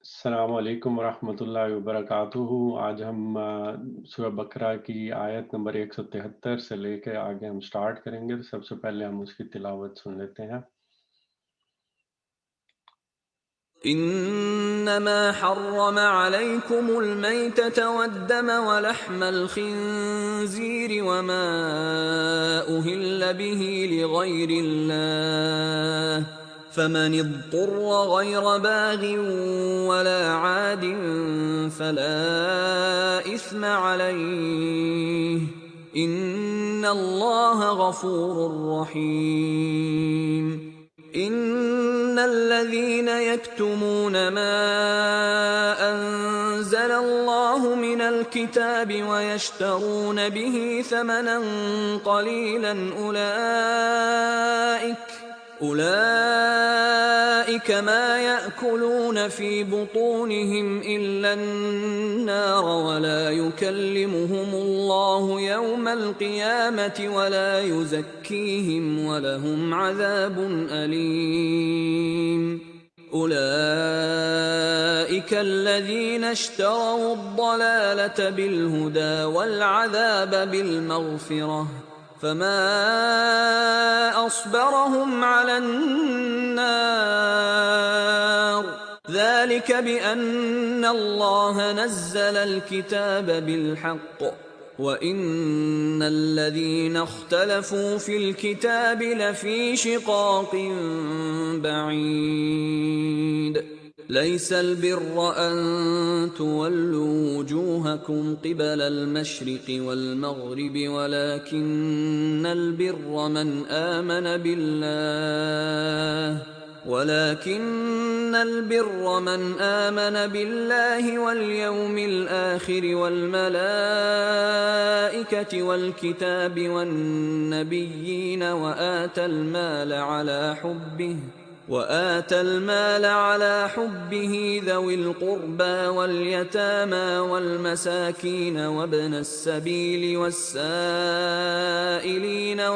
السلام علیکم ورحمۃ اللہ وبرکاتہ۔ آج ہم سورہ بقرہ کی آیت نمبر 173 سے لے کے آگے ہم سٹارٹ کریں گے۔ تو سب سے پہلے ہم اس کی تلاوت سن لیتے ہیں۔ انما حرم عليكم الميتة والدم ولحم الخنزير وما أهل به لغير الله فمن اضطر غير باغ ولا عاد فلا إثم عليه إن الله غفور رحيم ان الذين يكتمون ما انزل الله من الكتاب ويشترون به ثمنا قليلا اولئك ما ياكلون في بطونهم الا النار ولا يكلمهم الله يوم القيامه ولا يزكيهم ولهم عذاب اليم اولئك الذين اشتروا الضلاله بالهدى والعذاب بالمغفره فما أصبرهم على النار ذلك بأن الله نزل الكتاب بالحق وإن الذين اختلفوا في الكتاب لفي شقاق بعيد ليس البر أن تولوا وجوهكم قبل المشرق والمغرب ولكن البر من آمن بالله واليوم الآخر والملائكة والكتاب والنبيين وآتى المال على حبه ذوي القربى واليتامى والمساكين وابن السبيل والسائلين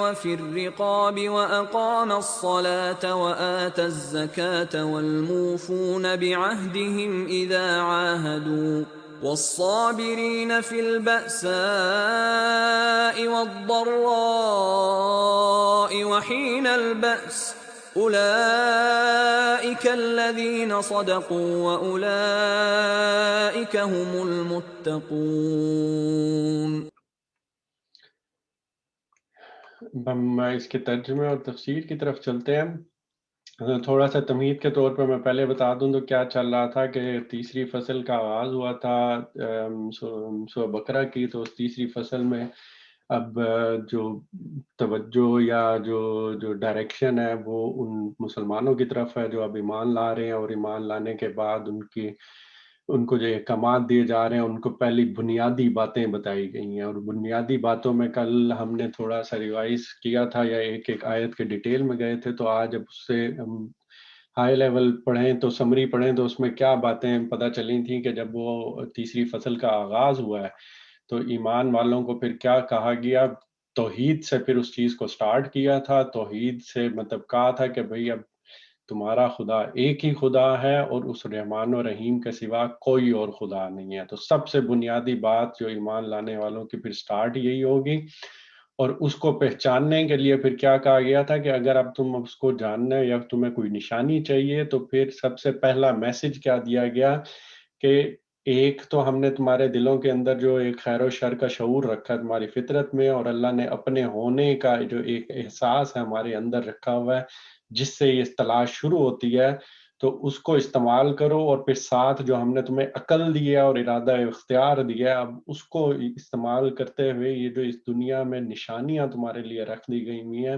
وفي الرقاب وأقام الصلاة وآتى الزكاة والموفون بعهدهم إذا عاهدوا والصابرين في البأساء والضراء وحين البأس أولئك الذين صدقوا وأولئك هم المتقون۔ ہم اس کے ترجمے اور تفسیر کی طرف چلتے ہیں۔ تھوڑا سا تمہید کے طور پر میں پہلے بتا دوں تو کیا چل رہا تھا کہ تیسری فصل کا آغاز ہوا تھا سورہ بقرہ کی۔ تو اس تیسری فصل میں اب جو توجہ یا جو ڈائریکشن ہے وہ ان مسلمانوں کی طرف ہے جو اب ایمان لا رہے ہیں، اور ایمان لانے کے بعد ان کو جو احکامات دیے جا رہے ہیں، ان کو پہلی بنیادی باتیں بتائی گئی ہیں۔ اور بنیادی باتوں میں کل ہم نے تھوڑا سا ریوائز کیا تھا یا ایک ایک آیت کے ڈیٹیل میں گئے تھے۔ تو آج اب اس سے ہم ہائی لیول پڑھیں تو سمری پڑھیں تو اس میں کیا باتیں پتہ چلی تھیں کہ جب وہ تیسری فصل کا آغاز ہوا ہے تو ایمان والوں کو پھر کیا کہا گیا۔ توحید سے پھر اس چیز کو سٹارٹ کیا تھا۔ توحید سے مطلب کہا تھا کہ بھئی اب تمہارا خدا ایک ہی خدا ہے اور اس رحمان و رحیم کے سوا کوئی اور خدا نہیں ہے۔ تو سب سے بنیادی بات جو ایمان لانے والوں کی پھر سٹارٹ یہی ہوگی۔ اور اس کو پہچاننے کے لیے پھر کیا کہا گیا تھا کہ اگر اب تم اس کو جاننا یا تمہیں کوئی نشانی چاہیے تو پھر سب سے پہلا میسج کیا دیا گیا کہ ایک تو ہم نے تمہارے دلوں کے اندر جو ایک خیر و شر کا شعور رکھا تمہاری فطرت میں، اور اللہ نے اپنے ہونے کا جو ایک احساس ہے ہمارے اندر رکھا ہوا ہے جس سے یہ تلاش شروع ہوتی ہے، تو اس کو استعمال کرو۔ اور پھر ساتھ جو ہم نے تمہیں عقل دی ہے اور ارادہ اختیار دیا ہے، اب اس کو استعمال کرتے ہوئے یہ جو اس دنیا میں نشانیاں تمہارے لیے رکھ دی گئی ہوئی ہیں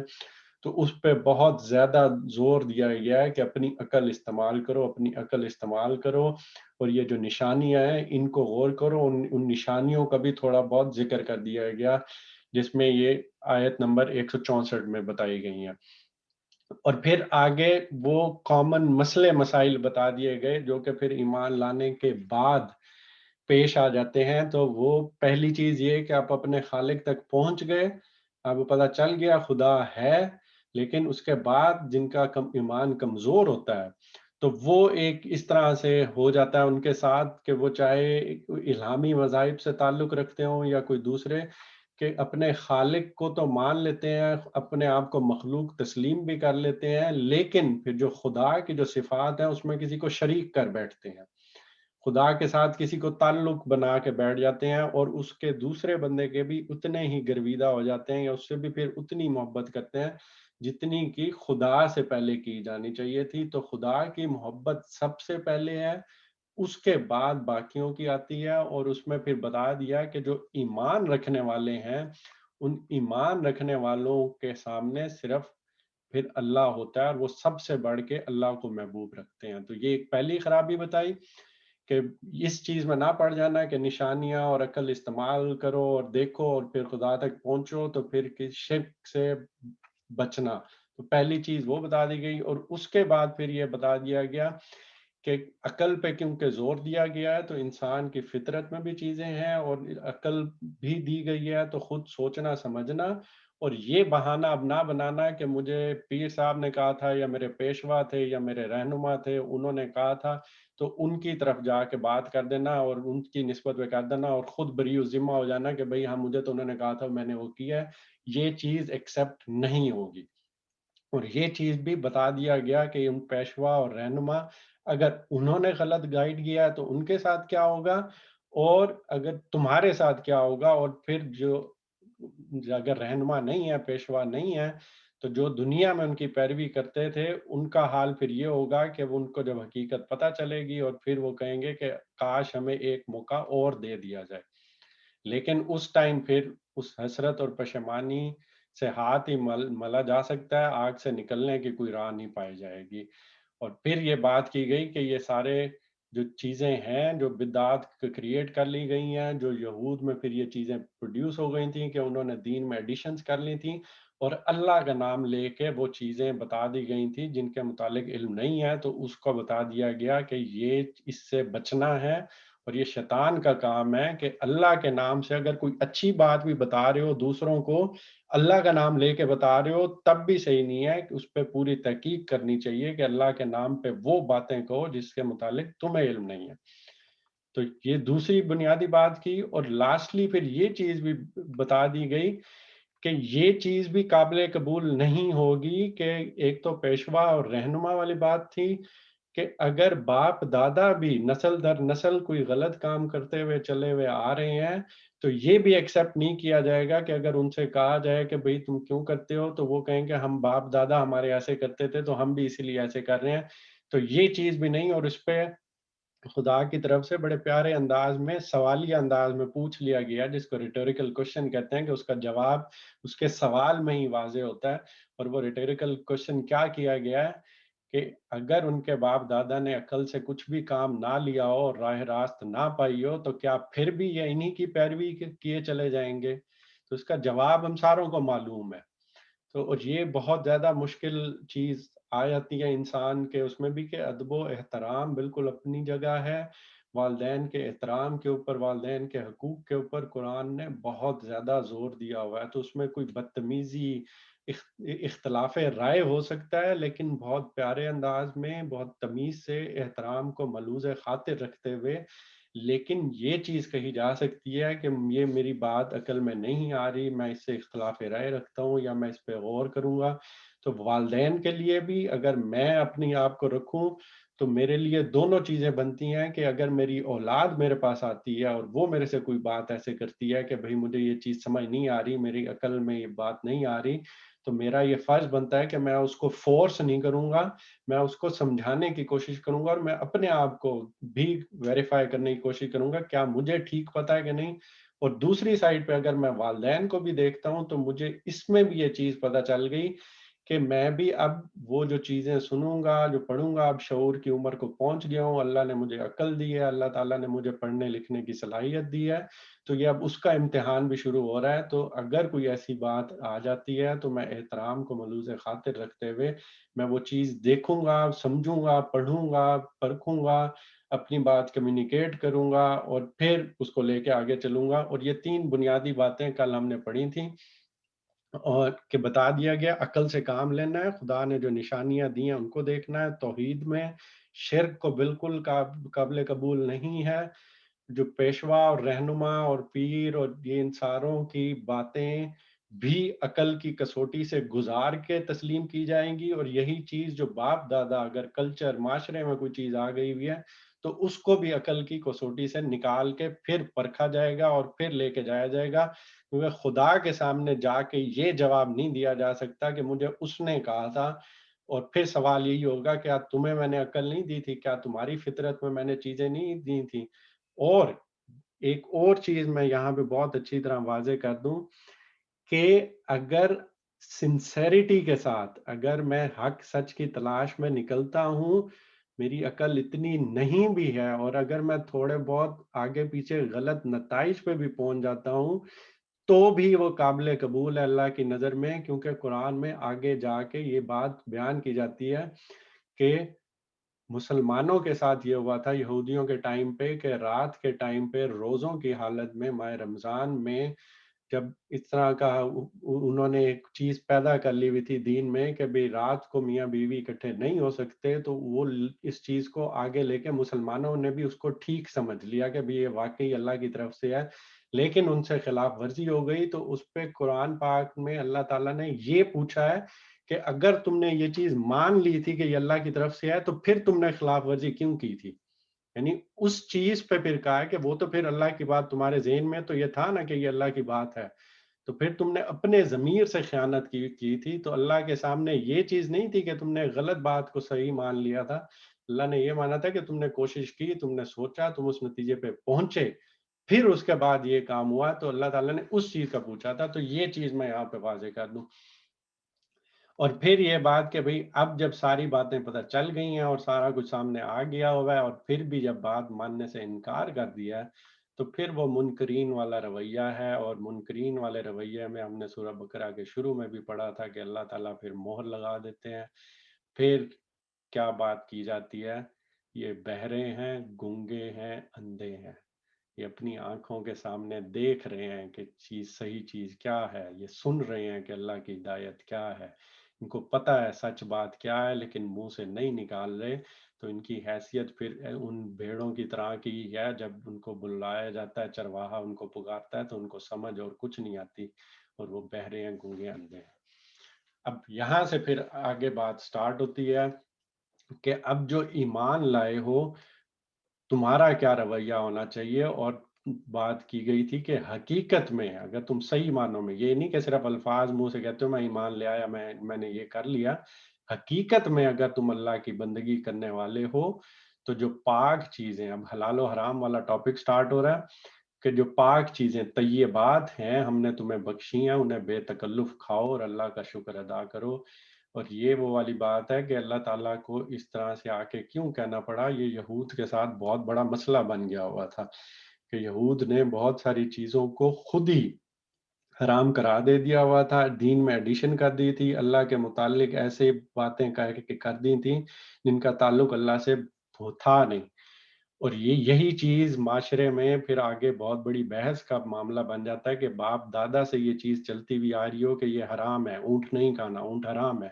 تو اس پہ بہت زیادہ زور دیا گیا ہے کہ اپنی عقل استعمال کرو، اپنی عقل استعمال کرو۔ اور یہ جو نشانیاں ہیں ان کو غور کرو۔ ان نشانیوں کا بھی تھوڑا بہت ذکر کر دیا گیا جس میں یہ آیت نمبر 164 میں بتائی گئی ہیں۔ اور پھر آگے وہ کامن مسئلے مسائل بتا دیے گئے جو کہ پھر ایمان لانے کے بعد پیش آ جاتے ہیں۔ تو وہ پہلی چیز یہ کہ آپ اپنے خالق تک پہنچ گئے، آپ کو پتہ چل گیا خدا ہے، لیکن اس کے بعد جن کا ایمان کمزور ہوتا ہے تو وہ ایک اس طرح سے ہو جاتا ہے ان کے ساتھ کہ وہ چاہے الہامی مذاہب سے تعلق رکھتے ہوں یا کوئی دوسرے، کہ اپنے خالق کو تو مان لیتے ہیں، اپنے آپ کو مخلوق تسلیم بھی کر لیتے ہیں، لیکن پھر جو خدا کی جو صفات ہیں اس میں کسی کو شریک کر بیٹھتے ہیں، خدا کے ساتھ کسی کو تعلق بنا کے بیٹھ جاتے ہیں، اور اس کے دوسرے بندے کے بھی اتنے ہی گرویدہ ہو جاتے ہیں یا اس سے بھی پھر اتنی محبت کرتے ہیں جتنی کی خدا سے پہلے کی جانی چاہیے تھی۔ تو خدا کی محبت سب سے پہلے ہے، اس کے بعد باقیوں کی آتی ہے، اور اس میں پھر بتا دیا کہ جو ایمان رکھنے والے ہیں ان ایمان رکھنے والوں کے سامنے صرف پھر اللہ ہوتا ہے، اور وہ سب سے بڑھ کے اللہ کو محبوب رکھتے ہیں۔ تو یہ ایک پہلی خرابی بتائی کہ اس چیز میں نہ پڑ جانا کہ نشانیاں اور عقل استعمال کرو اور دیکھو اور پھر خدا تک پہنچو، تو پھر کس شرک سے بچنا۔ تو پہلی چیز وہ بتا دی گئی، اور اس کے بعد پھر یہ بتا دیا گیا کہ عقل پہ کیونکہ زور دیا گیا ہے تو انسان کی فطرت میں بھی چیزیں ہیں، اور عقل بھی دی گئی ہے تو خود سوچنا سمجھنا، اور یہ بہانہ اب نہ بنانا کہ مجھے پیر صاحب نے کہا تھا یا میرے پیشوا تھے یا میرے رہنما تھے انہوں نے کہا تھا، تو ان کی طرف جا کے بات کر دینا اور ان کی نسبت پہ کر دینا اور خود بری و ذمہ ہو جانا کہ بھئی ہاں مجھے تو انہوں نے کہا تھا میں نے وہ کیا ہے۔ یہ چیز ایکسیپٹ نہیں ہوگی، اور یہ چیز بھی بتا دیا گیا کہ ان پیشوا اور رہنما اگر انہوں نے غلط گائیڈ کیا ہے تو ان کے ساتھ کیا ہوگا، اور اگر تمہارے ساتھ کیا ہوگا، اور پھر جو اگر رہنما نہیں ہے، پیشوا نہیں ہے، تو جو دنیا میں ان کی پیروی کرتے تھے ان کا حال پھر یہ ہوگا کہ وہ ان کو جب حقیقت پتہ چلے گی اور پھر وہ کہیں گے کہ کاش ہمیں ایک موقع اور دے دیا جائے، لیکن اس ٹائم پھر اس حسرت اور پشیمانی سے ہاتھ ہی ملا جا سکتا ہے، آگ سے نکلنے کی کوئی راہ نہیں پائی جائے گی۔ اور پھر یہ بات کی گئی کہ یہ سارے جو چیزیں ہیں جو بدعات کریٹ کر لی گئی ہیں، جو یہود میں پھر یہ چیزیں پروڈیوس ہو گئی تھیں کہ انہوں نے دین میں ایڈیشنز کر لی تھیں، اور اللہ کا نام لے کے وہ چیزیں بتا دی گئی تھیں جن کے متعلق علم نہیں ہے، تو اس کو بتا دیا گیا کہ یہ اس سے بچنا ہے، اور یہ شیطان کا کام ہے کہ اللہ کے نام سے اگر کوئی اچھی بات بھی بتا رہے ہو دوسروں کو، اللہ کا نام لے کے بتا رہے ہو تب بھی صحیح نہیں ہے، کہ اس پہ پوری تحقیق کرنی چاہیے کہ اللہ کے نام پہ وہ باتیں کہو جس کے متعلق تمہیں علم نہیں ہے۔ تو یہ دوسری بنیادی بات کی، اور لاسٹلی پھر یہ چیز بھی بتا دی گئی کہ یہ چیز بھی قابل قبول نہیں ہوگی کہ ایک تو پیشوا اور رہنما والی بات تھی کہ اگر باپ دادا بھی نسل در نسل کوئی غلط کام کرتے ہوئے چلے ہوئے آ رہے ہیں تو یہ بھی ایکسیپٹ نہیں کیا جائے گا کہ اگر ان سے کہا جائے کہ بھئی تم کیوں کرتے ہو، تو وہ کہیں کہ ہم باپ دادا ہمارے ایسے کرتے تھے تو ہم بھی اسی لیے ایسے کر رہے ہیں۔ تو یہ چیز بھی نہیں، اور اس پہ خدا کی طرف سے بڑے پیارے انداز میں سوالیہ انداز میں پوچھ لیا گیا، جس کو ریٹوریکل کوشچن کہتے ہیں، کہ اس کا جواب اس کے سوال میں ہی واضح ہوتا ہے۔ اور وہ ریٹوریکل کوشچن کیا کیا گیا ہے کہ اگر ان کے باپ دادا نے عقل سے کچھ بھی کام نہ لیا ہو اور راہ راست نہ پائی ہو تو کیا پھر بھی یہ انہی کی پیروی کیے چلے جائیں گے؟ تو اس کا جواب ہم ساروں کو معلوم ہے۔ تو اور یہ بہت زیادہ مشکل چیز آ جاتی ہے انسان کے اس میں بھی کہ ادب و احترام بالکل اپنی جگہ ہے، والدین کے احترام کے اوپر، والدین کے حقوق کے اوپر قرآن نے بہت زیادہ زور دیا ہوا ہے، تو اس میں کوئی بدتمیزی اختلاف رائے ہو سکتا ہے لیکن بہت پیارے انداز میں بہت تمیز سے احترام کو ملوز خاطر رکھتے ہوئے، لیکن یہ چیز کہی جا سکتی ہے کہ یہ میری بات عقل میں نہیں آ رہی، میں اس سے اختلاف رائے رکھتا ہوں یا میں اس پہ غور کروں گا۔ تو والدین کے لیے بھی اگر میں اپنی آپ کو رکھوں تو میرے لیے دونوں چیزیں بنتی ہیں کہ اگر میری اولاد میرے پاس آتی ہے اور وہ میرے سے کوئی بات ایسے کرتی ہے کہ بھئی مجھے یہ چیز سمجھ نہیں آ رہی، میری عقل میں یہ بات نہیں آ رہی، تو میرا یہ فرض بنتا ہے کہ میں اس کو فورس نہیں کروں گا، میں اس کو سمجھانے کی کوشش کروں گا، اور میں اپنے آپ کو بھی ویریفائی کرنے کی کوشش کروں گا کیا مجھے ٹھیک پتہ ہے کہ نہیں۔ اور دوسری سائڈ پہ اگر میں والدین کو بھی دیکھتا ہوں تو مجھے اس میں بھی یہ چیز پتہ چل گئی کہ میں بھی اب وہ جو چیزیں سنوں گا، جو پڑھوں گا، اب شعور کی عمر کو پہنچ گیا ہوں، اللہ نے مجھے عقل دی ہے، اللہ تعالیٰ نے مجھے پڑھنے لکھنے کی صلاحیت دی ہے، تو یہ اب اس کا امتحان بھی شروع ہو رہا ہے۔ تو اگر کوئی ایسی بات آ جاتی ہے تو میں احترام کو ملوز خاطر رکھتے ہوئے میں وہ چیز دیکھوں گا، سمجھوں گا، پڑھوں گا، پرکھوں گا، اپنی بات کمیونیکیٹ کروں گا، اور پھر اس کو لے کے آگے چلوں گا۔ اور یہ تین بنیادی باتیں کل ہم نے پڑھی تھیں اور کہ بتا دیا گیا عقل سے کام لینا ہے، خدا نے جو نشانیاں دی ہیں ان کو دیکھنا ہے، توحید میں شرک کو بالکل قابل قبول نہیں ہے، جو پیشوا اور رہنما اور پیر اور یہ ان ساروں کی باتیں بھی عقل کی کسوٹی سے گزار کے تسلیم کی جائیں گی، اور یہی چیز جو باپ دادا اگر کلچر معاشرے میں کوئی چیز آ گئی ہوئی ہے تو اس کو بھی عقل کی کسوٹی سے نکال کے پھر پرکھا جائے گا اور پھر لے کے جایا جائے گا، کیونکہ خدا کے سامنے جا کے یہ جواب نہیں دیا جا سکتا کہ مجھے اس نے کہا تھا، اور پھر سوال یہی ہوگا کیا تمہیں میں نے عقل نہیں دی تھی، کیا تمہاری فطرت میں نے چیزیں نہیں دی تھیں؟ اور ایک اور چیز میں یہاں پہ بہت اچھی طرح واضح کر دوں کہ اگر سنسیریٹی کے ساتھ اگر میں حق سچ کی تلاش میں نکلتا ہوں، میری عقل اتنی نہیں بھی ہے، اور اگر میں تھوڑے بہت آگے پیچھے غلط نتائج پہ بھی پہنچ جاتا ہوں تو بھی وہ قابل قبول ہے اللہ کی نظر میں، کیونکہ قرآن میں آگے جا کے یہ بات بیان کی جاتی ہے کہ مسلمانوں کے ساتھ یہ ہوا تھا یہودیوں کے ٹائم پہ کہ رات کے ٹائم پہ روزوں کی حالت میں ماہ رمضان میں جب اس طرح کا انہوں نے ایک چیز پیدا کر لی ہوئی تھی دین میں کہ بھئی رات کو میاں بیوی اکٹھے نہیں ہو سکتے، تو وہ اس چیز کو آگے لے کے مسلمانوں نے بھی اس کو ٹھیک سمجھ لیا کہ بھی یہ واقعی اللہ کی طرف سے ہے، لیکن ان سے خلاف ورزی ہو گئی تو اس پہ قرآن پاک میں اللہ تعالیٰ نے یہ پوچھا ہے کہ اگر تم نے یہ چیز مان لی تھی کہ یہ اللہ کی طرف سے ہے تو پھر تم نے خلاف ورزی کیوں کی تھی؟ یعنی اس چیز پہ پھر کہا ہے کہ وہ تو پھر اللہ کی بات تمہارے ذہن میں تو یہ تھا نا کہ یہ اللہ کی بات ہے، تو پھر تم نے اپنے ضمیر سے خیانت کی تھی، تو اللہ کے سامنے یہ چیز نہیں تھی کہ تم نے غلط بات کو صحیح مان لیا تھا، اللہ نے یہ مانا تھا کہ تم نے کوشش کی، تم نے سوچا، تم اس نتیجے پہ پہنچے، پھر اس کے بعد یہ کام ہوا، تو اللہ تعالیٰ نے اس چیز کا پوچھا تھا، تو یہ چیز میں یہاں پہ واضح کر دوں۔ اور پھر یہ بات کہ بھئی اب جب ساری باتیں پتہ چل گئی ہیں اور سارا کچھ سامنے آ گیا ہوا ہے اور پھر بھی جب بات ماننے سے انکار کر دیا ہے تو پھر وہ منکرین والا رویہ ہے، اور منکرین والے رویے میں ہم نے سورہ بقرہ کے شروع میں بھی پڑھا تھا کہ اللہ تعالیٰ پھر مہر لگا دیتے ہیں۔ پھر کیا بات کی جاتی ہے؟ یہ بہرے ہیں، گونگے ہیں، اندھے ہیں، یہ اپنی آنکھوں کے سامنے دیکھ رہے ہیں کہ چیز صحیح چیز کیا ہے، یہ سن رہے ہیں کہ اللہ کی ہدایت کیا ہے، ان کو پتہ ہے سچ بات کیا ہے لیکن منہ سے نہیں نکال رہے، تو ان کی حیثیت پھر ان بھیڑوں کی طرح کی ہے، جب ان کو بلایا جاتا ہے چرواہا ان کو پکارتا ہے تو ان کو سمجھ اور کچھ نہیں آتی، اور وہ بہرے ہیں، گونگے، اندھے ہیں۔ اب یہاں سے پھر آگے بات سٹارٹ ہوتی ہے کہ اب جو ایمان لائے ہو تمہارا کیا رویہ ہونا چاہیے، اور بات کی گئی تھی کہ حقیقت میں اگر تم صحیح معنوں میں، یہ نہیں کہ صرف الفاظ منہ سے کہتے ہو میں ایمان لے آیا، میں نے یہ کر لیا، حقیقت میں اگر تم اللہ کی بندگی کرنے والے ہو تو جو پاک چیزیں، اب حلال و حرام والا ٹاپک سٹارٹ ہو رہا ہے کہ جو پاک چیزیں طیبات ہیں ہم نے تمہیں بخشی ہیں، انہیں بے تکلف کھاؤ اور اللہ کا شکر ادا کرو۔ اور یہ وہ والی بات ہے کہ اللہ تعالیٰ کو اس طرح سے آ کے کیوں کہنا پڑا، یہ یہود کے ساتھ بہت بڑا مسئلہ بن گیا ہوا تھا کہ یہود نے بہت ساری چیزوں کو خود ہی حرام کرا دے دیا ہوا تھا، دین میں ایڈیشن کر دی تھی، اللہ کے متعلق ایسے باتیں کر دی تھیں جن کا تعلق اللہ سے تھا نہیں، اور یہی چیز معاشرے میں پھر آگے بہت بڑی بحث کا معاملہ بن جاتا ہے کہ باپ دادا سے یہ چیز چلتی ہوئی آ رہی ہو کہ یہ حرام ہے، اونٹ نہیں کھانا، اونٹ حرام ہے،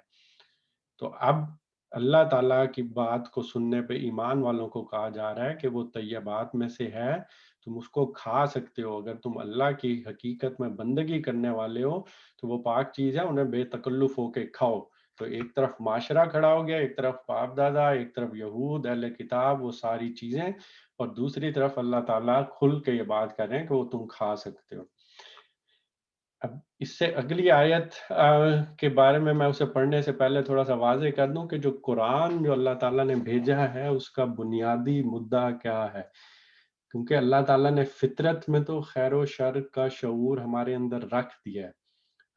تو اب اللہ تعالیٰ کی بات کو سننے پہ ایمان والوں کو کہا جا رہا ہے کہ وہ طیبات میں سے ہے، تم اس کو کھا سکتے ہو، اگر تم اللہ کی حقیقت میں بندگی کرنے والے ہو تو وہ پاک چیز ہے، انہیں بے تکلف ہو کے کھاؤ۔ تو ایک طرف معاشرہ کھڑا ہو گیا، ایک طرف باپ دادا، ایک طرف یہود اہل کتاب، وہ ساری چیزیں، اور دوسری طرف اللہ تعالیٰ کھل کے یہ بات کر رہے ہیں کہ وہ تم کھا سکتے ہو۔ اب اس سے اگلی آیت کے بارے میں اسے پڑھنے سے پہلے تھوڑا سا واضح کر دوں کہ جو قرآن جو اللہ تعالیٰ نے بھیجا ہے اس کا بنیادی مدعا کیا ہے، کیونکہ اللہ تعالیٰ نے فطرت میں تو خیر و شر کا شعور ہمارے اندر رکھ دیا ہے،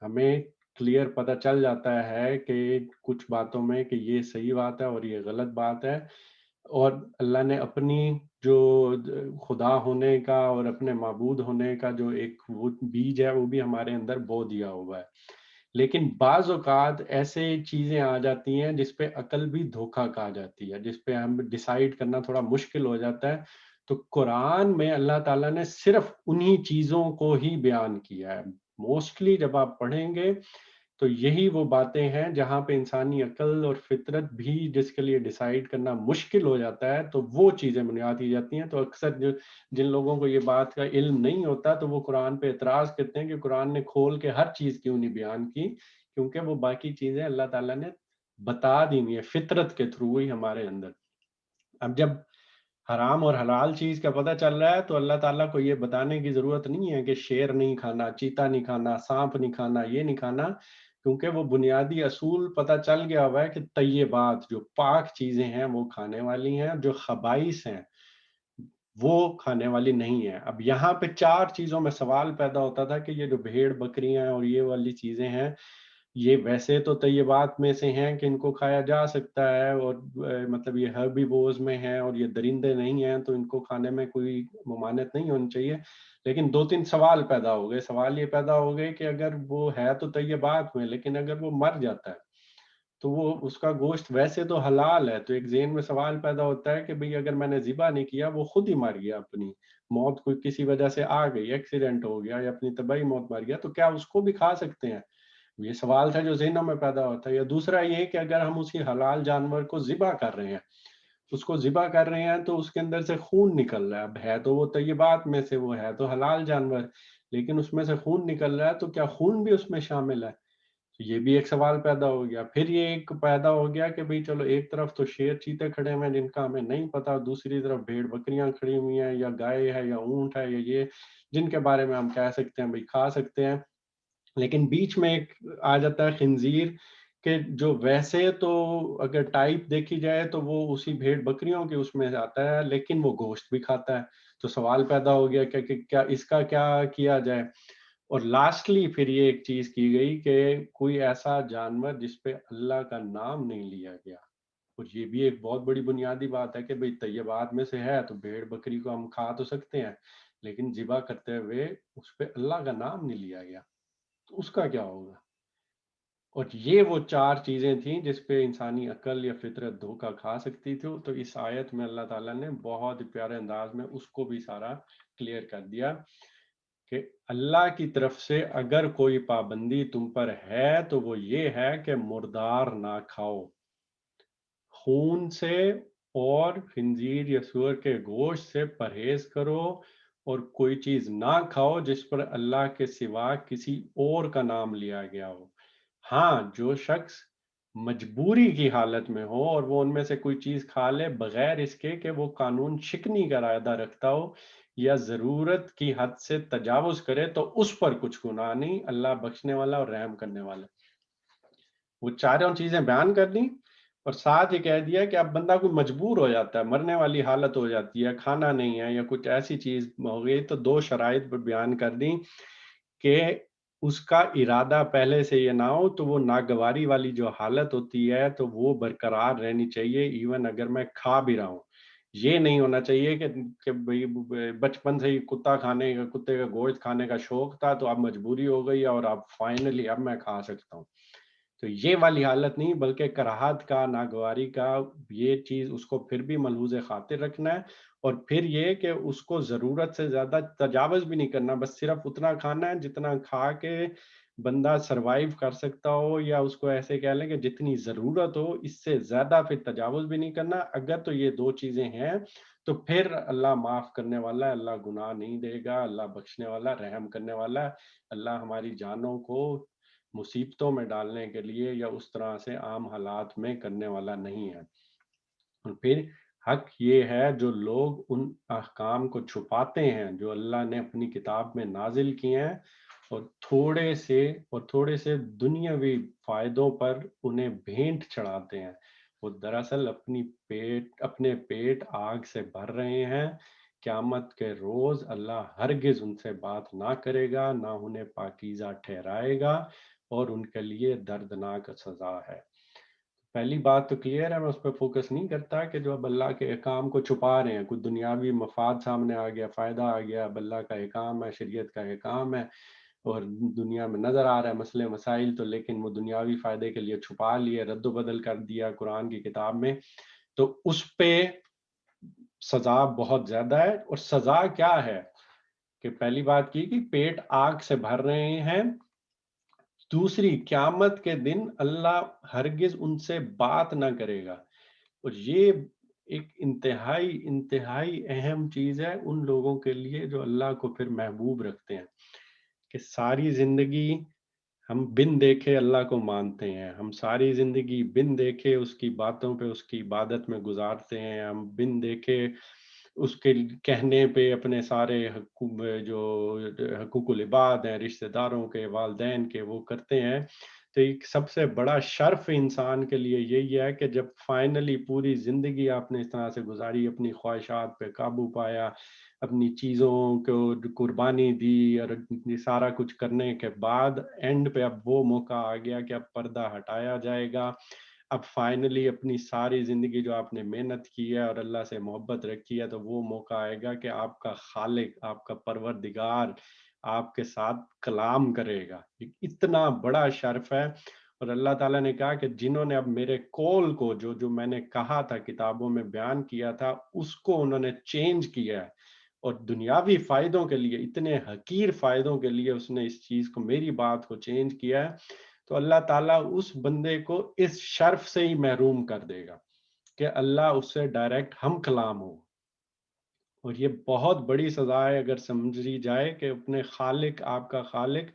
ہمیں کلیئر پتہ چل جاتا ہے کہ کچھ باتوں میں کہ یہ صحیح بات ہے اور یہ غلط بات ہے، اور اللہ نے اپنی جو خدا ہونے کا اور اپنے معبود ہونے کا جو ایک وہ بیج ہے وہ بھی ہمارے اندر بو دیا ہوا ہے، لیکن بعض اوقات ایسے چیزیں آ جاتی ہیں جس پہ عقل بھی دھوکہ کھا جاتی ہے، جس پہ ہم ڈیسائیڈ کرنا تھوڑا مشکل ہو جاتا ہے، تو قرآن میں اللہ تعالیٰ نے صرف انہی چیزوں کو ہی بیان کیا ہے، موسٹلی جب آپ پڑھیں گے تو یہی وہ باتیں ہیں جہاں پہ انسانی عقل اور فطرت بھی جس کے لیے ڈیسائیڈ کرنا مشکل ہو جاتا ہے تو وہ چیزیں بنیاد دی جاتی ہیں. تو اکثر جن لوگوں کو یہ بات کا علم نہیں ہوتا تو وہ قرآن پہ اعتراض کرتے ہیں کہ قرآن نے کھول کے ہر چیز کیوں نہیں بیان کی, کیونکہ وہ باقی چیزیں اللہ تعالیٰ نے بتا دی ہوئی ہیں فطرت کے تھرو ہی ہمارے اندر. اب جب حرام اور حلال چیز کا پتہ چل رہا ہے تو اللہ تعالیٰ کو یہ بتانے کی ضرورت نہیں ہے کہ شیر نہیں کھانا, چیتا نہیں کھانا, سانپ نہیں کھانا, یہ نہیں کھانا, کیونکہ وہ بنیادی اصول پتہ چل گیا ہوا ہے کہ طیبات جو پاک چیزیں ہیں وہ کھانے والی ہیں, جو خبائث ہیں وہ کھانے والی نہیں ہے. اب یہاں پہ 4 چیزوں میں سوال پیدا ہوتا تھا کہ یہ جو بھیڑ بکریاں اور یہ والی چیزیں ہیں یہ ویسے تو طیبات میں سے ہیں کہ ان کو کھایا جا سکتا ہے, اور مطلب یہ ہربیوورز میں ہیں اور یہ درندے نہیں ہیں تو ان کو کھانے میں کوئی ممانعت نہیں ہونی چاہیے. لیکن 2-3 سوال پیدا ہو گئے. سوال یہ پیدا ہو گئے کہ اگر وہ ہے تو طیبات میں, لیکن اگر وہ مر جاتا ہے تو وہ اس کا گوشت ویسے تو حلال ہے, تو ایک ذہن میں سوال پیدا ہوتا ہے کہ بھئی اگر میں نے ذبح نہیں کیا, وہ خود ہی مر گیا, اپنی موت کوئی کسی وجہ سے آ گئی, ایکسیڈنٹ ہو گیا یا اپنی طبعی موت مر گیا, تو کیا اس کو بھی کھا سکتے ہیں؟ یہ سوال تھا جو ذہنوں میں پیدا ہوتا ہے. یا دوسرا یہ کہ اگر ہم اسی حلال جانور کو ذبح کر رہے ہیں, اس کو ذبح کر رہے ہیں تو اس کے اندر سے خون نکل رہا ہے. اب ہے تو وہ طیبات میں سے, وہ ہے تو حلال جانور, لیکن اس میں سے خون نکل رہا ہے, تو کیا خون بھی اس میں شامل ہے؟ تو یہ بھی ایک سوال پیدا ہو گیا. پھر یہ ایک پیدا ہو گیا کہ بھئی چلو ایک طرف تو شیر چیتے کھڑے ہوئے ہیں جن کا ہمیں نہیں پتا, دوسری طرف بھیڑ بکریاں کھڑی ہوئی ہیں, یا گائے ہے یا اونٹ ہے, یا یہ جن کے بارے میں ہم کہہ سکتے ہیں بھئی کھا سکتے ہیں. لیکن بیچ میں ایک آ جاتا ہے خنزیر, کہ جو ویسے تو اگر ٹائپ دیکھی جائے تو وہ اسی بھیڑ بکریوں کے اس میں آتا ہے, لیکن وہ گوشت بھی کھاتا ہے. تو سوال پیدا ہو گیا کہ کیا اس کا کیا کیا جائے. اور لاسٹلی پھر یہ ایک چیز کی گئی کہ کوئی ایسا جانور جس پہ اللہ کا نام نہیں لیا گیا. اور یہ بھی ایک بہت بڑی بنیادی بات ہے کہ بھئی طیبات میں سے ہے تو بھیڑ بکری کو ہم کھا تو سکتے ہیں, لیکن ذبح کرتے ہوئے اس پہ اللہ کا نام نہیں لیا گیا, تو اس کا کیا ہوگا؟ اور یہ وہ 4 چیزیں تھیں جس پہ انسانی عقل یا فطرت دھوکہ کھا سکتی تھی. تو اس آیت میں اللہ تعالیٰ نے بہت پیارے انداز میں اس کو بھی سارا کلیئر کر دیا کہ اللہ کی طرف سے اگر کوئی پابندی تم پر ہے تو وہ یہ ہے کہ مردار نہ کھاؤ, خون سے اور خنزیر یا سور کے گوشت سے پرہیز کرو, اور کوئی چیز نہ کھاؤ جس پر اللہ کے سوا کسی اور کا نام لیا گیا ہو. ہاں, جو شخص مجبوری کی حالت میں ہو اور وہ ان میں سے کوئی چیز کھا لے بغیر اس کے کہ وہ قانون شکنی کا ارادہ رکھتا ہو یا ضرورت کی حد سے تجاوز کرے, تو اس پر کچھ گناہ نہیں, اللہ بخشنے والا اور رحم کرنے والا. وہ 4 چیزیں بیان کر دیں اور ساتھ یہ کہہ دیا کہ اب بندہ کوئی مجبور ہو جاتا ہے, مرنے والی حالت ہو جاتی ہے, کھانا نہیں ہے یا کچھ ایسی چیز ہو گئی, تو 2 شرائط بیان کر دیں کہ اس کا ارادہ پہلے سے یہ نہ ہو تو وہ ناگواری والی جو حالت ہوتی ہے تو وہ برقرار رہنی چاہیے, ایون اگر میں کھا بھی رہا ہوں. یہ نہیں ہونا چاہیے کہ بھئی بچپن سے ہی کتے کا گوشت کھانے کا شوق تھا تو اب مجبوری ہو گئی اور اب فائنلی اب میں کھا سکتا ہوں. تو یہ والی حالت نہیں, بلکہ کراہت کا, ناگواری کا, یہ چیز اس کو پھر بھی ملحوظ خاطر رکھنا ہے. اور پھر یہ کہ اس کو ضرورت سے زیادہ تجاوز بھی نہیں کرنا, بس صرف اتنا کھانا ہے جتنا کھا کے بندہ سروائیو کر سکتا ہو, یا اس کو ایسے کہہ لیں کہ جتنی ضرورت ہو, اس سے زیادہ پھر تجاوز بھی نہیں کرنا. اگر تو یہ 2 چیزیں ہیں تو پھر اللہ معاف کرنے والا ہے, اللہ گناہ نہیں دے گا, اللہ بخشنے والا, رحم کرنے والا ہے. اللہ ہماری جانوں کو مصیبتوں میں ڈالنے کے لیے یا اس طرح سے عام حالات میں کرنے والا نہیں ہے. اور پھر حق یہ ہے جو لوگ ان احکام کو چھپاتے ہیں جو اللہ نے اپنی کتاب میں نازل کیے ہیں, اور تھوڑے سے دنیاوی فائدوں پر انہیں بھینٹ چڑھاتے ہیں, وہ دراصل اپنے پیٹ آگ سے بھر رہے ہیں. قیامت کے روز اللہ ہرگز ان سے بات نہ کرے گا, نہ انہیں پاکیزہ ٹھہرائے گا, اور ان کے لیے دردناک سزا ہے. پہلی بات تو کلیئر ہے, میں اس پہ فوکس نہیں کرتا کہ جو اب اللہ کے احکام کو چھپا رہے ہیں, کوئی دنیاوی مفاد سامنے آ گیا, فائدہ آ گیا, اب اللہ کا احکام ہے, شریعت کا احکام ہے اور دنیا میں نظر آ رہا ہے مسئلے مسائل, تو لیکن وہ دنیاوی فائدے کے لیے چھپا لیے, رد و بدل کر دیا قرآن کی کتاب میں, تو اس پہ سزا بہت زیادہ ہے. اور سزا کیا ہے؟ کہ پہلی بات کی کہ پیٹ آگ سے بھر رہے ہیں، دوسری قیامت کے دن اللہ ہرگز ان سے بات نہ کرے گا، اور یہ ایک انتہائی اہم چیز ہے ان لوگوں کے لیے جو اللہ کو پھر محبوب رکھتے ہیں، کہ ساری زندگی ہم بن دیکھے اللہ کو مانتے ہیں، ہم ساری زندگی بن دیکھے اس کی باتوں پہ اس کی عبادت میں گزارتے ہیں، ہم بن دیکھے اس کے کہنے پہ اپنے سارے جو حقوق العباد ہیں، رشتہ داروں کے، والدین کے، وہ کرتے ہیں۔ تو ایک سب سے بڑا شرف انسان کے لیے یہی ہے کہ جب فائنلی پوری زندگی آپ نے اس طرح سے گزاری، اپنی خواہشات پہ قابو پایا، اپنی چیزوں کو قربانی دی، اور یہ سارا کچھ کرنے کے بعد اینڈ پہ اب وہ موقع آ گیا کہ اب پردہ ہٹایا جائے گا، اب فائنلی اپنی ساری زندگی جو آپ نے محنت کی ہے اور اللہ سے محبت رکھی ہے، تو وہ موقع آئے گا کہ آپ کا خالق، آپ کا پروردگار آپ کے ساتھ کلام کرے گا۔ اتنا بڑا شرف ہے، اور اللہ تعالیٰ نے کہا کہ جنہوں نے اب میرے قول کو جو میں نے کہا تھا، کتابوں میں بیان کیا تھا، اس کو انہوں نے چینج کیا ہے، اور دنیاوی فائدوں کے لیے، اتنے حقیر فائدوں کے لیے اس نے اس چیز کو، میری بات کو چینج کیا ہے، تو اللہ تعالیٰ اس بندے کو اس شرف سے ہی محروم کر دے گا کہ اللہ اس سے ڈائریکٹ ہم کلام ہو۔ اور یہ بہت بڑی سزا ہے اگر سمجھی جائے کہ اپنے خالق، آپ کا خالق،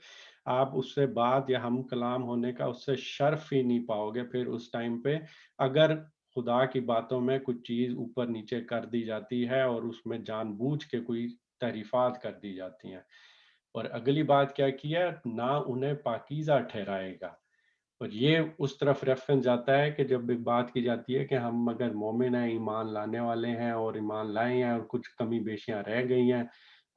آپ اس سے بات یا ہم کلام ہونے کا اس سے شرف ہی نہیں پاؤ گے پھر اس ٹائم پہ، اگر خدا کی باتوں میں کچھ چیز اوپر نیچے کر دی جاتی ہے اور اس میں جان بوجھ کے کوئی تحریفات کر دی جاتی ہیں۔ اور اگلی بات کیا کی ہے، نہ انہیں پاکیزہ ٹھہرائے گا، اور یہ اس طرف ریفرنس جاتا ہے کہ جب ایک بات کی جاتی ہے کہ ہم اگر مومن ہیں، ایمان لانے والے ہیں اور ایمان لائے ہیں اور کچھ کمی بیشیاں رہ گئی ہیں،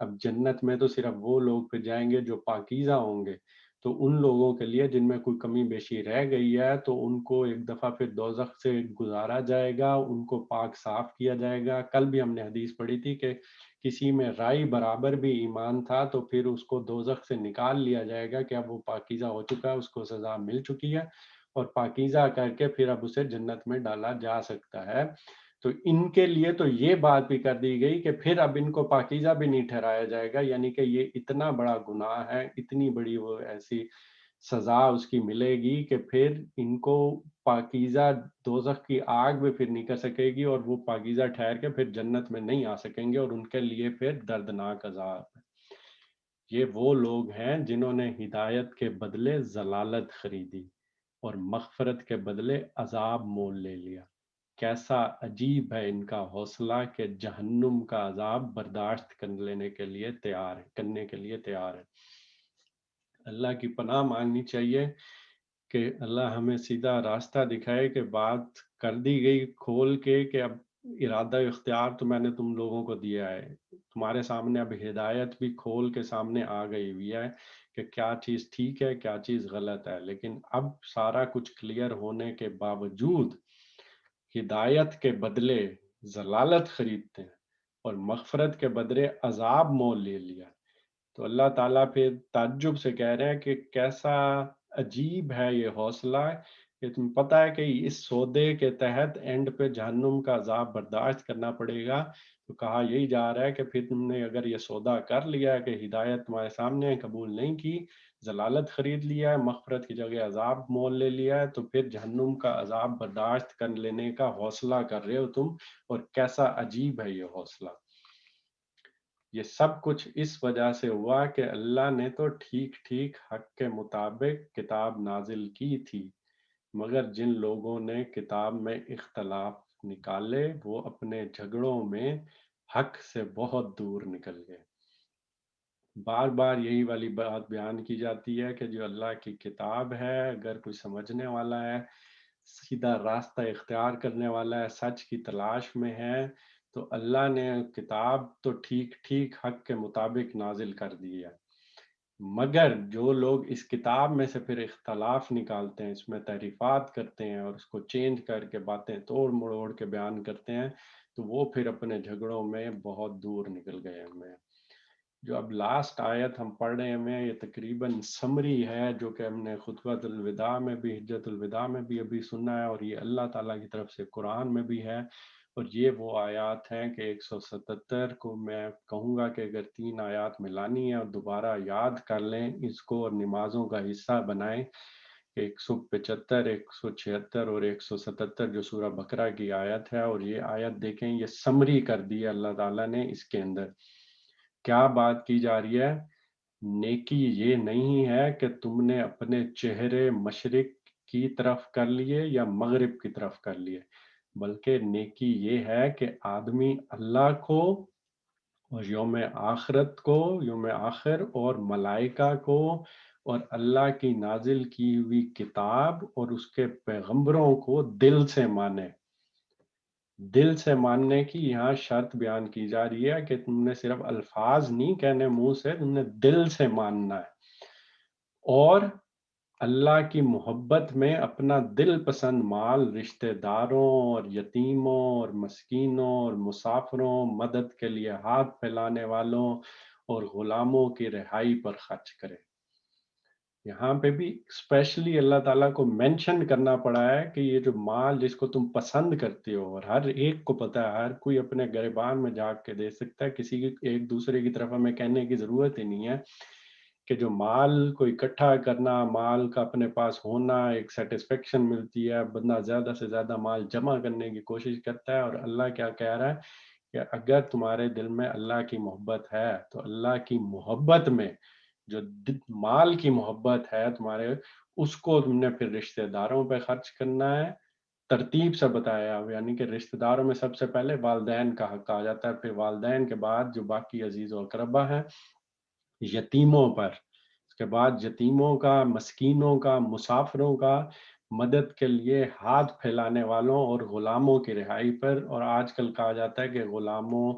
اب جنت میں تو صرف وہ لوگ پہ جائیں گے جو پاکیزہ ہوں گے، تو ان لوگوں کے لیے جن میں کوئی کمی بیشی رہ گئی ہے تو ان کو ایک دفعہ پھر دوزخ سے گزارا جائے گا، ان کو پاک صاف کیا جائے گا۔ کل بھی ہم نے حدیث پڑھی تھی کہ کسی میں رائی برابر بھی ایمان تھا تو پھر اس کو دوزخ سے نکال لیا جائے گا کہ اب وہ پاکیزہ ہو چکا ہے، اس کو سزا مل چکی ہے، اور پاکیزہ کر کے پھر اب اسے جنت میں ڈالا جا سکتا ہے۔ تو ان کے لیے تو یہ بات بھی کر دی گئی کہ پھر اب ان کو پاکیزہ بھی نہیں ٹھہرایا جائے گا، یعنی کہ یہ اتنا بڑا گناہ ہے، اتنی بڑی وہ ایسی سزا اس کی ملے گی کہ پھر ان کو پاکیزہ دوزخ کی آگ بھی پھر نہیں کر سکے گی، اور وہ پاکیزہ ٹھہر کے پھر جنت میں نہیں آ سکیں گے، اور ان کے لیے پھر دردناک عذاب ہے۔ یہ وہ لوگ ہیں جنہوں نے ہدایت کے بدلے ضلالت خریدی اور مغفرت کے بدلے عذاب مول لے لیا۔ کیسا عجیب ہے ان کا حوصلہ کہ جہنم کا عذاب برداشت کرنے کے لیے تیار ہے۔ اللہ کی پناہ مانگنی چاہیے کہ اللہ ہمیں سیدھا راستہ دکھائے، کہ بات کر دی گئی کھول کے کہ اب ارادہ اختیار تو میں نے تم لوگوں کو دیا ہے، تمہارے سامنے اب ہدایت بھی کھول کے سامنے آ گئی ہوئی ہے کہ کیا چیز ٹھیک ہے، کیا چیز غلط ہے، لیکن اب سارا کچھ کلیئر ہونے کے باوجود ہدایت کے بدلے ضلالت خریدتے ہیں اور مغفرت کے بدلے عذاب مول لے لیا۔ تو اللہ تعالیٰ پھر تعجب سے کہہ رہے ہیں کہ کیسا عجیب ہے یہ حوصلہ، کہ تم پتہ ہے کہ اس سودے کے تحت اینڈ پہ جہنم کا عذاب برداشت کرنا پڑے گا، تو کہا یہی جا رہا ہے کہ پھر تم نے اگر یہ سودا کر لیا ہے کہ ہدایت تمہارے سامنے قبول نہیں کی، ضلالت خرید لیا ہے، مغفرت کی جگہ عذاب مول لے لیا ہے، تو پھر جہنم کا عذاب برداشت کر لینے کا حوصلہ کر رہے ہو تم، اور کیسا عجیب ہے یہ حوصلہ۔ یہ سب کچھ اس وجہ سے ہوا کہ اللہ نے تو ٹھیک ٹھیک حق کے مطابق کتاب نازل کی تھی، مگر جن لوگوں نے کتاب میں اختلاف نکالے وہ اپنے جھگڑوں میں حق سے بہت دور نکل گئے۔ بار بار یہی والی بات بیان کی جاتی ہے کہ جو اللہ کی کتاب ہے، اگر کوئی سمجھنے والا ہے، سیدھا راستہ اختیار کرنے والا ہے، سچ کی تلاش میں ہے، تو اللہ نے کتاب تو ٹھیک ٹھیک حق کے مطابق نازل کر دی ہے، مگر جو لوگ اس کتاب میں سے پھر اختلاف نکالتے ہیں، اس میں تحریفات کرتے ہیں اور اس کو چینج کر کے باتیں توڑ مڑوڑ کے بیان کرتے ہیں، تو وہ پھر اپنے جھگڑوں میں بہت دور نکل گئے ہیں۔ جو اب لاسٹ آیت ہم پڑھ رہے ہیں یہ تقریباً سمری ہے جو کہ ہم نے خطبۃ الوداع میں بھی، حجت الوداع میں بھی ابھی سنا ہے، اور یہ اللہ تعالیٰ کی طرف سے قرآن میں بھی ہے، اور یہ وہ آیات ہیں کہ 177 کو میں کہوں گا کہ اگر 3 آیات ملانی ہے اور دوبارہ یاد کر لیں اس کو اور نمازوں کا حصہ بنائیں کہ 175، 176 اور 177 جو سورہ بقرہ کی آیت ہے، اور یہ آیت دیکھیں، یہ سمری کر دی ہے اللہ تعالیٰ نے اس کے اندر. کیا بات کی جا رہی ہے؟ نیکی یہ نہیں ہے کہ تم نے اپنے چہرے مشرق کی طرف کر لیے یا مغرب کی طرف کر لیے، بلکہ نیکی یہ ہے کہ آدمی اللہ کو اور یوم آخرت کو، یوم آخر اور ملائکہ کو اور اللہ کی نازل کی ہوئی کتاب اور اس کے پیغمبروں کو دل سے مانے. دل سے ماننے کی یہاں شرط بیان کی جا رہی ہے کہ تم نے صرف الفاظ نہیں کہنے منہ سے، تم نے دل سے ماننا ہے. اور اللہ کی محبت میں اپنا دل پسند مال رشتہ داروں اور یتیموں اور مسکینوں اور مسافروں، مدد کے لیے ہاتھ پھیلانے والوں اور غلاموں کی رہائی پر خرچ کرے. یہاں پہ بھی اسپیشلی اللہ تعالیٰ کو مینشن کرنا پڑا ہے کہ یہ جو مال جس کو تم پسند کرتے ہو، اور ہر ایک کو پتہ ہے، ہر کوئی اپنے گریبان میں جھانک کے دے سکتا ہے، کسی کی ایک دوسرے کی طرف ہمیں کہنے کی ضرورت ہی نہیں ہے کہ جو مال کو اکٹھا کرنا، مال کا اپنے پاس ہونا، ایک سیٹسفیکشن ملتی ہے، بندہ زیادہ سے زیادہ مال جمع کرنے کی کوشش کرتا ہے. اور اللہ کیا کہہ رہا ہے کہ اگر تمہارے دل میں اللہ کی محبت ہے تو اللہ کی محبت میں جو مال کی محبت ہے تمہارے، اس کو تم نے پھر رشتہ داروں پہ خرچ کرنا ہے. ترتیب سے بتایا، یعنی کہ رشتہ داروں میں سب سے پہلے والدین کا حق آ جاتا ہے، پھر والدین کے بعد جو باقی عزیز و اقربا ہیں، یتیموں پر، اس کے بعد یتیموں کا، مسکینوں کا، مسافروں کا، مدد کے لیے ہاتھ پھیلانے والوں اور غلاموں کی رہائی پر. اور آج کل کہا جاتا ہے کہ غلاموں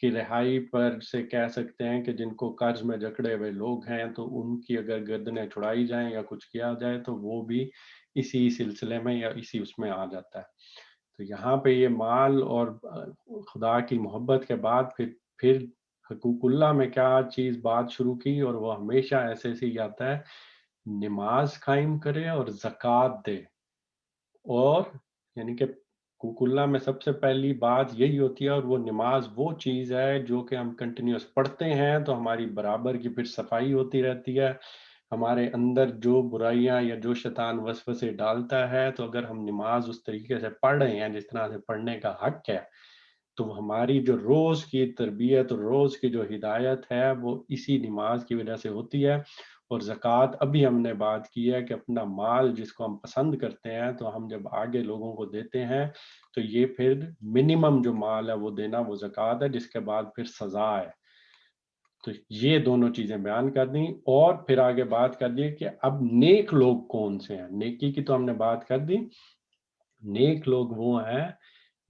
کی رہائی پر سے کہہ سکتے ہیں کہ جن کو قرض میں جکڑے ہوئے لوگ ہیں تو ان کی اگر گردنیں چھڑائی جائیں یا کچھ کیا جائے تو وہ بھی اسی سلسلے میں یا اسی اس میں آ جاتا ہے. تو یہاں پہ یہ مال اور خدا کی محبت کے بعد پھر حقوق اللہ میں کیا چیز بات شروع کی، اور وہ ہمیشہ ایسے سے ہی آتا ہے، نماز قائم کرے اور زکوٰۃ دے. اور یعنی کہ حقوق اللہ میں سب سے پہلی بات یہی ہوتی ہے، اور وہ نماز وہ چیز ہے جو کہ ہم کنٹینیوس پڑھتے ہیں تو ہماری برابر کی پھر صفائی ہوتی رہتی ہے. ہمارے اندر جو برائیاں یا جو شیطان وسوسے ڈالتا ہے، تو اگر ہم نماز اس طریقے سے پڑھ رہے ہیں جس طرح سے پڑھنے کا حق ہے، تو ہماری جو روز کی تربیت اور روز کی جو ہدایت ہے وہ اسی نماز کی وجہ سے ہوتی ہے. اور زکوٰۃ ابھی ہم نے بات کی ہے کہ اپنا مال جس کو ہم پسند کرتے ہیں تو ہم جب آگے لوگوں کو دیتے ہیں تو یہ پھر منیمم جو مال ہے وہ دینا، وہ زکوٰۃ ہے، جس کے بعد پھر سزا ہے. تو یہ دونوں چیزیں بیان کر دیں، اور پھر آگے بات کر دی کہ اب نیک لوگ کون سے ہیں. نیکی کی تو ہم نے بات کر دی. نیک لوگ وہ ہیں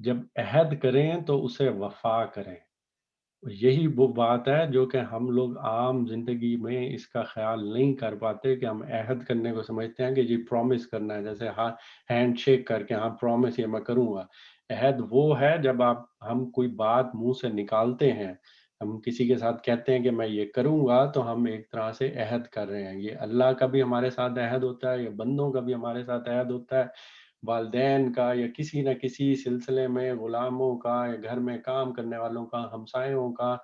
جب عہد کریں تو اسے وفا کریں. یہی وہ بات ہے جو کہ ہم لوگ عام زندگی میں اس کا خیال نہیں کر پاتے، کہ ہم عہد کرنے کو سمجھتے ہیں کہ جی پرومس کرنا ہے، جیسے ہاں ہینڈ شیک کر کے ہاں پرومس یہ میں کروں گا. عہد وہ ہے جب ہم کوئی بات منہ سے نکالتے ہیں، ہم کسی کے ساتھ کہتے ہیں کہ میں یہ کروں گا، تو ہم ایک طرح سے عہد کر رہے ہیں. یہ اللہ کا بھی ہمارے ساتھ عہد ہوتا ہے، یہ بندوں کا بھی ہمارے ساتھ عہد ہوتا ہے، والدین کا یا کسی نہ کسی سلسلے میں غلاموں کا یا گھر میں کام کرنے والوں کا، ہمسایوں کا،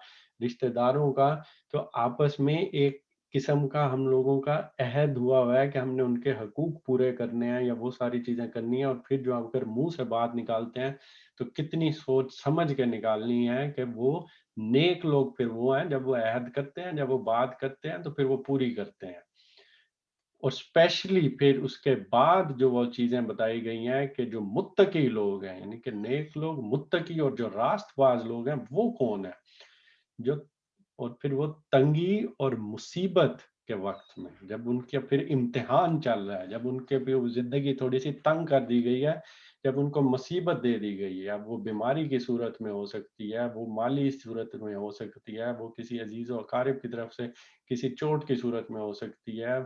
رشتہ داروں کا. تو آپس میں ایک قسم کا ہم لوگوں کا عہد ہوا ہے کہ ہم نے ان کے حقوق پورے کرنے ہیں یا وہ ساری چیزیں کرنی ہیں. اور پھر جو اگر منہ سے بات نکالتے ہیں تو کتنی سوچ سمجھ کے نکالنی ہے کہ وہ نیک لوگ پھر وہ ہیں جب وہ عہد کرتے ہیں، جب وہ بات کرتے ہیں تو پھر وہ پوری کرتے ہیں. اور اسپیشلی پھر اس کے بعد جو وہ چیزیں بتائی گئی ہیں کہ جو متقی لوگ ہیں، یعنی کہ نیک لوگ، متقی اور جو راست باز لوگ ہیں، وہ کون ہیں؟ جو اور پھر وہ تنگی اور مصیبت کے وقت میں، جب ان کے پھر امتحان چل رہا ہے، جب ان کے پھر زندگی تھوڑی سی تنگ کر دی گئی ہے، جب ان کو مصیبت دے دی گئی ہے، اب وہ بیماری کی صورت میں ہو سکتی ہے، وہ مالی صورت میں ہو سکتی ہے، وہ کسی عزیز و اقارب کی طرف سے کسی چوٹ کی صورت میں ہو سکتی ہے،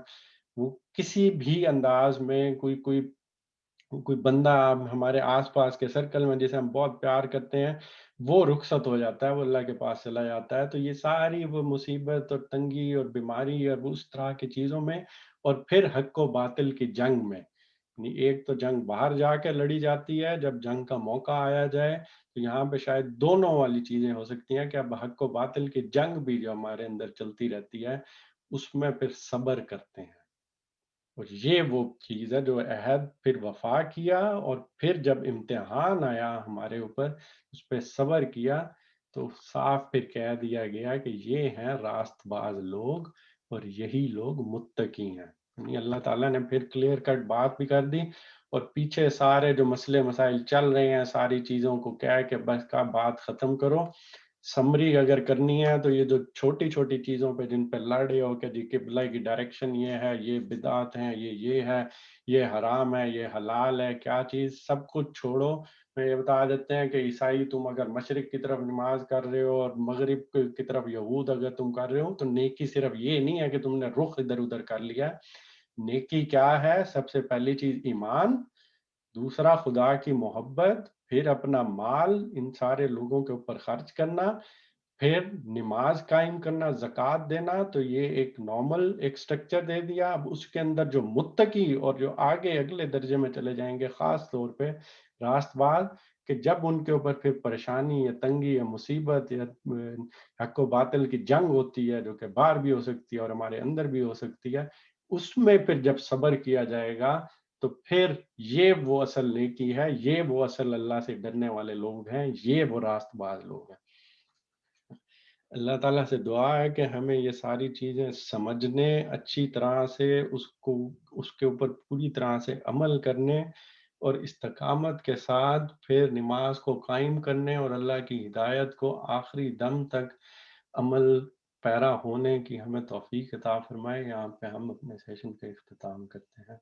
وہ کسی بھی انداز میں کوئی بندہ ہمارے آس پاس کے سرکل میں جسے ہم بہت پیار کرتے ہیں وہ رخصت ہو جاتا ہے، وہ اللہ کے پاس چلا جاتا ہے. تو یہ ساری وہ مصیبت اور تنگی اور بیماری اور اس طرح کی چیزوں میں، اور پھر حق و باطل کی جنگ میں، یعنی ایک تو جنگ باہر جا کے لڑی جاتی ہے، جب جنگ کا موقع آیا جائے تو یہاں پہ شاید دونوں والی چیزیں ہو سکتی ہیں کہ اب حق و باطل کی جنگ بھی جو ہمارے اندر چلتی رہتی ہے اس میں پھر صبر کرتے ہیں، اور یہ وہ چیز ہے جو عہد پھر وفا کیا، اور پھر جب امتحان آیا ہمارے اوپر اس پہ صبر کیا تو صاف پھر کہہ دیا گیا کہ یہ ہیں راست باز لوگ اور یہی لوگ متقی ہیں۔ یعنی اللہ تعالیٰ نے پھر کلیئر کٹ بات بھی کر دی، اور پیچھے سارے جو مسئلے مسائل چل رہے ہیں ساری چیزوں کو کہہ کے بس کا بات ختم کرو۔ سمری اگر کرنی ہے تو یہ جو چھوٹی چھوٹی چیزوں پہ جن پہ لڑ رہے ہو کہ جی قبلہ کی ڈائریکشن یہ ہے، یہ بدعات ہیں، یہ ہے، یہ حرام ہے، یہ حلال ہے، کیا چیز، سب کچھ چھوڑو۔ میں یہ بتا دیتے ہیں کہ عیسائی تم اگر مشرق کی طرف نماز کر رہے ہو اور مغرب کی طرف یہود اگر تم کر رہے ہو تو نیکی صرف یہ نہیں ہے کہ تم نے رخ ادھر ادھر کر لیا۔ نیکی کیا ہے؟ سب سے پہلی چیز ایمان، دوسرا خدا کی محبت، پھر اپنا مال ان سارے لوگوں کے اوپر خرچ کرنا، پھر نماز قائم کرنا، زکوٰۃ دینا۔ تو یہ ایک نارمل ایک سٹرکچر دے دیا۔ اب اس کے اندر جو متقی اور جو آگے اگلے درجے میں چلے جائیں گے خاص طور پہ راست باز، کہ جب ان کے اوپر پھر پریشانی یا تنگی یا مصیبت یا حق و باطل کی جنگ ہوتی ہے جو کہ باہر بھی ہو سکتی ہے اور ہمارے اندر بھی ہو سکتی ہے، اس میں پھر جب صبر کیا جائے گا تو پھر یہ وہ اصل نیکی ہے، یہ وہ اصل اللہ سے ڈرنے والے لوگ ہیں، یہ وہ راست باز لوگ ہیں۔ اللہ تعالیٰ سے دعا ہے کہ ہمیں یہ ساری چیزیں سمجھنے، اچھی طرح سے اس کے اوپر پوری طرح سے عمل کرنے اور استقامت کے ساتھ پھر نماز کو قائم کرنے اور اللہ کی ہدایت کو آخری دم تک عمل پیرا ہونے کی ہمیں توفیق عطا فرمائے۔ یہاں پہ ہم اپنے سیشن کا اختتام کرتے ہیں۔